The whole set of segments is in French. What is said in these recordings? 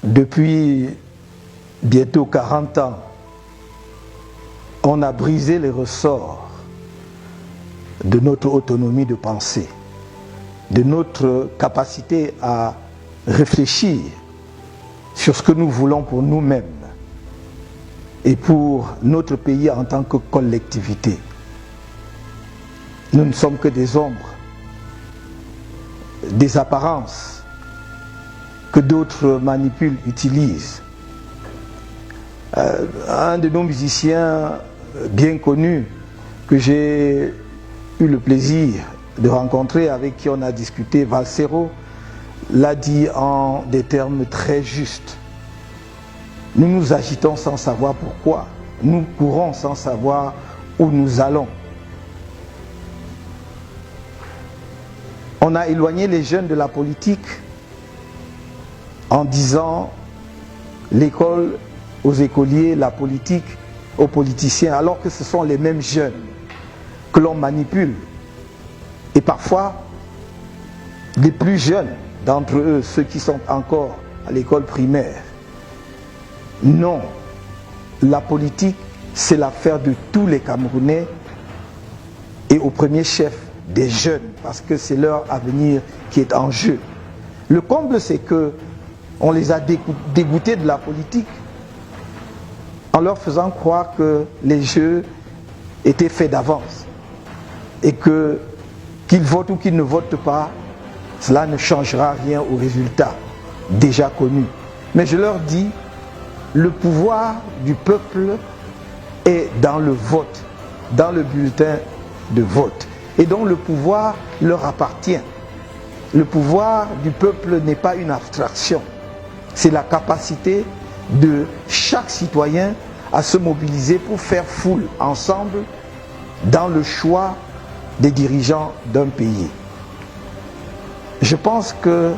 Depuis bientôt 40 ans, on a brisé les ressorts de notre autonomie de pensée, de notre capacité à réfléchir sur ce que nous voulons pour nous-mêmes et pour notre pays en tant que collectivité. Nous ne sommes que des ombres, des apparences que d'autres manipulent, utilisent. Un de nos musiciens bien connus que j'ai eu le plaisir de rencontrer, avec qui on a discuté, Valsero, l'a dit en des termes très justes. Nous nous agitons sans savoir pourquoi. Nous courons sans savoir où nous allons. On a éloigné les jeunes de la politique en disant l'école aux écoliers, la politique aux politiciens, alors que ce sont les mêmes jeunes que l'on manipule. Et parfois, les plus jeunes d'entre eux, ceux qui sont encore à l'école primaire. Non, la politique, c'est l'affaire de tous les Camerounais et au premier chef des jeunes, parce que c'est leur avenir qui est en jeu. Le comble, c'est que on les a dégoûtés de la politique en leur faisant croire que les jeux étaient faits d'avance et que qu'ils votent ou qu'ils ne votent pas, cela ne changera rien au résultat déjà connu. Mais je leur dis, le pouvoir du peuple est dans le vote, dans le bulletin de vote. Et donc le pouvoir leur appartient. Le pouvoir du peuple n'est pas une abstraction. C'est la capacité de chaque citoyen à se mobiliser pour faire foule ensemble dans le choix des dirigeants d'un pays. Je pense que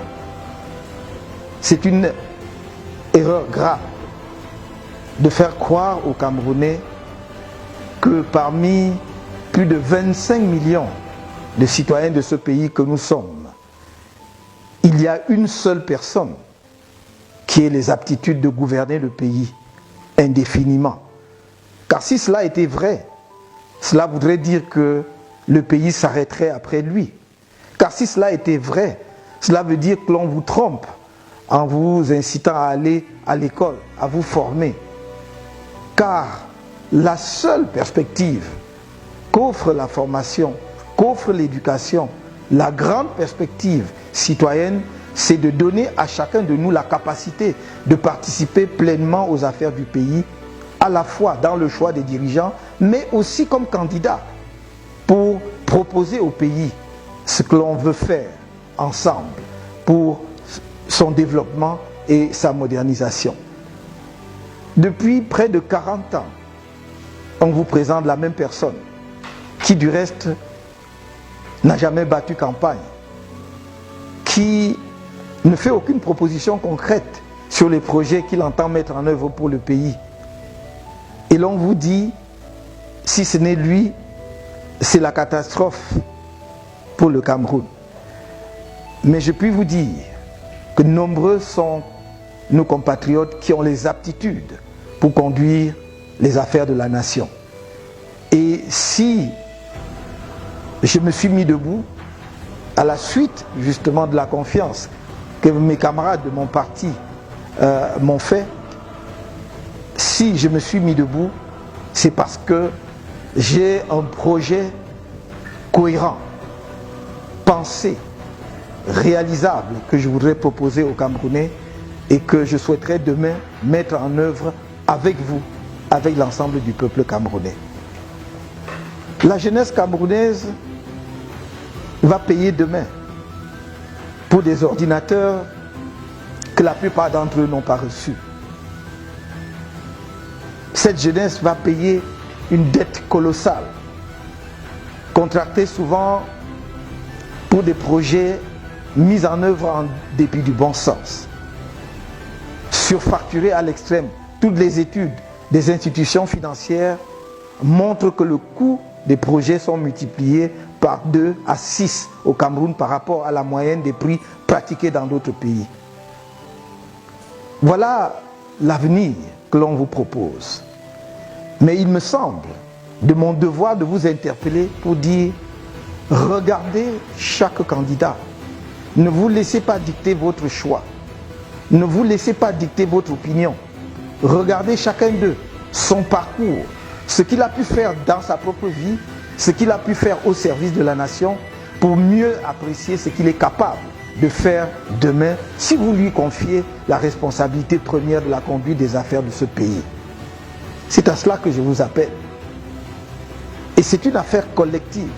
c'est une erreur grave de faire croire aux Camerounais que parmi plus de 25 millions de citoyens de ce pays que nous sommes, il y a une seule personne qui ait les aptitudes de gouverner le pays indéfiniment. Car si cela était vrai, cela voudrait dire que le pays s'arrêterait après lui. Car si cela était vrai, cela veut dire que l'on vous trompe en vous incitant à aller à l'école, à vous former. Car la seule perspective qu'offre la formation, qu'offre l'éducation, la grande perspective citoyenne, c'est de donner à chacun de nous la capacité de participer pleinement aux affaires du pays, à la fois dans le choix des dirigeants, mais aussi comme candidat pour proposer au pays ce que l'on veut faire ensemble pour son développement et sa modernisation. Depuis près de 40 ans, on vous présente la même personne qui du reste n'a jamais battu campagne, qui ne fait aucune proposition concrète sur les projets qu'il entend mettre en œuvre pour le pays. Et l'on vous dit, si ce n'est lui, c'est la catastrophe pour le Cameroun. Mais je puis vous dire que nombreux sont nos compatriotes qui ont les aptitudes pour conduire les affaires de la nation. Et si je me suis mis debout à la suite justement de la confiance que mes camarades de mon parti m'ont fait, si je me suis mis debout, c'est parce que j'ai un projet cohérent, pensé, réalisable que je voudrais proposer aux Camerounais et que je souhaiterais demain mettre en œuvre avec vous, avec l'ensemble du peuple camerounais. La jeunesse camerounaise va payer demain pour des ordinateurs que la plupart d'entre eux n'ont pas reçus. Cette jeunesse va payer une dette colossale, contractée souvent pour des projets mis en œuvre en dépit du bon sens, surfacturés à l'extrême. Toutes les études des institutions financières montrent que le coût des projets sont multipliés par 2 à 6 au Cameroun par rapport à la moyenne des prix pratiqués dans d'autres pays. Voilà l'avenir que l'on vous propose. Mais il me semble de mon devoir de vous interpeller pour dire, regardez chaque candidat. Ne vous laissez pas dicter votre choix. Ne vous laissez pas dicter votre opinion. Regardez chacun d'eux, son parcours, ce qu'il a pu faire dans sa propre vie, ce qu'il a pu faire au service de la nation, pour mieux apprécier ce qu'il est capable de faire demain si vous lui confiez la responsabilité première de la conduite des affaires de ce pays. C'est à cela que je vous appelle. Et c'est une affaire collective.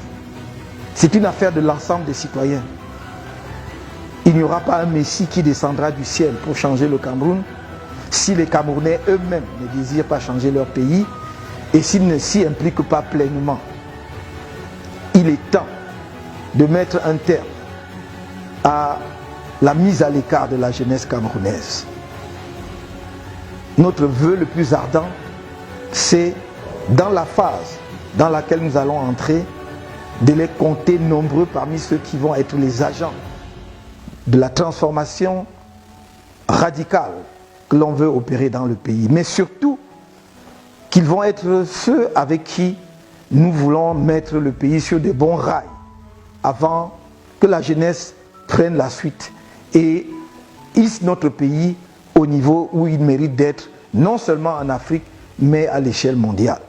C'est une affaire de l'ensemble des citoyens. Il n'y aura pas un Messie qui descendra du ciel pour changer le Cameroun si les Camerounais eux-mêmes ne désirent pas changer leur pays et s'ils ne s'y impliquent pas pleinement. Il est temps de mettre un terme à la mise à l'écart de la jeunesse camerounaise. Notre vœu le plus ardent, c'est dans la phase dans laquelle nous allons entrer, de les compter nombreux parmi ceux qui vont être les agents de la transformation radicale que l'on veut opérer dans le pays. Mais surtout, qu'ils vont être ceux avec qui nous voulons mettre le pays sur de bons rails avant que la jeunesse prenne la suite et hisse notre pays au niveau où il mérite d'être, non seulement en Afrique, mais à l'échelle mondiale.